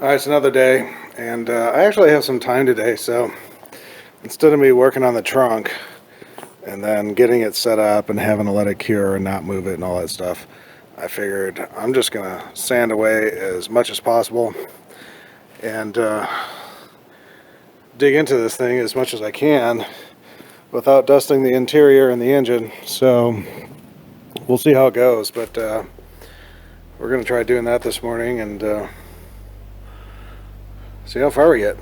Alright, it's another day, and I actually have some time today, so instead of me working on the trunk and then getting it set up and having to let it cure and not move it and all that stuff, I figured I'm just going to sand away as much as possible and dig into this thing as much as I can without dusting the interior and the engine. So we'll see how it goes, but we're going to try doing that this morning and see how far we get.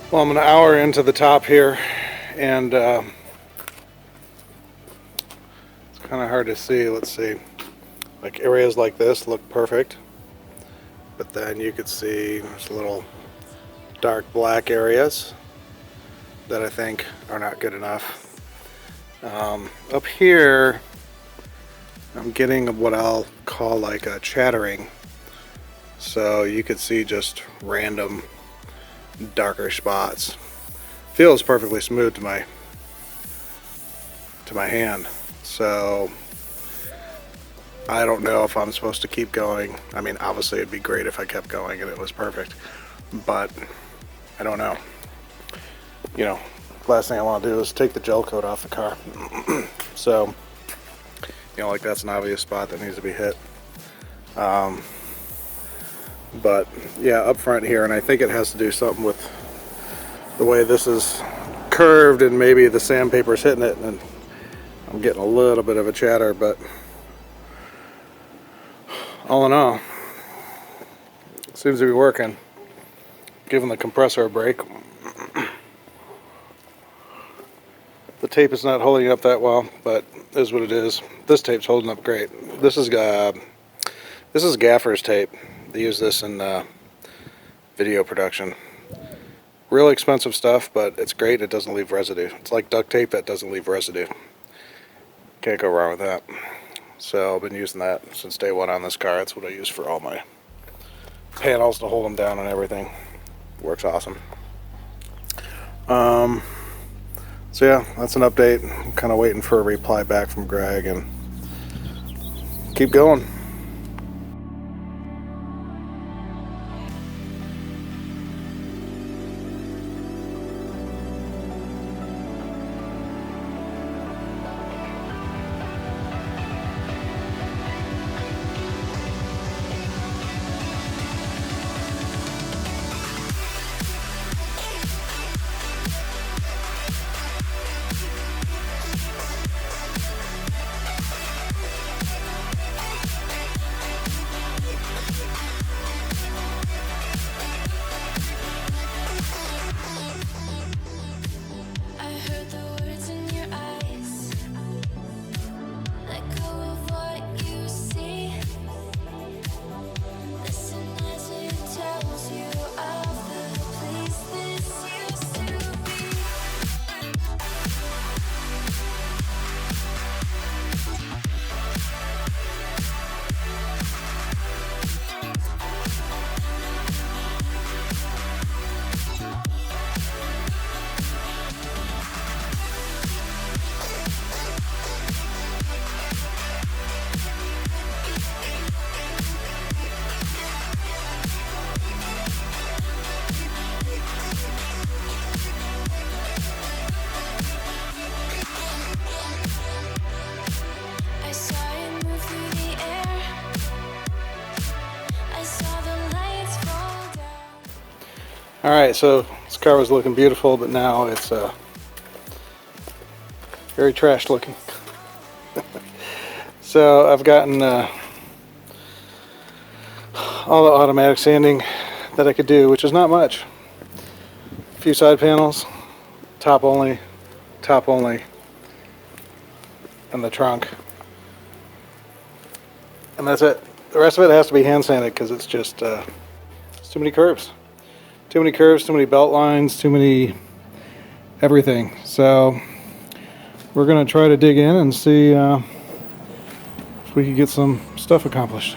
Well, I'm an hour into the top here, and it's kind of hard to see. Let's see. Like areas like this look perfect, but then you could see there's little dark black areas that I think are not good enough. Up here, I'm getting what I'll call like a chattering. So you could see just random darker spots. Feels perfectly smooth to my hand, so I don't know if I'm supposed to keep going. I mean, obviously it'd be great if I kept going and it was perfect, but I don't know. You know, last thing I want to do is take the gel coat off the car. So, you know, like that's an obvious spot that needs to be hit. But yeah, up front here, and I think it has to do something with the way this is curved and maybe the sandpaper's hitting it, and I'm getting a little bit of a chatter, but all in all, it seems to be working. Giving the compressor a break. The tape is not holding up that well, but it is what it is. This tape's holding up great. This is gaffer's tape. They use this in video production. Real expensive stuff, but it's great. It doesn't leave residue. It's like duct tape that doesn't leave residue. Can't go wrong with that. So I've been using that since day one on this car. That's what I use for all my panels to hold them down and everything. Works awesome. So yeah, that's an update. I'm kind of waiting for a reply back from Greg and keep going. Alright, so this car was looking beautiful, but now it's very trashed looking. So I've gotten all the automatic sanding that I could do, which is not much. A few side panels, top only, and the trunk. And that's it. The rest of it has to be hand sanded because it's just it's too many curves. Too many curves, too many belt lines, too many everything. So we're going to try to dig in and see if we can get some stuff accomplished.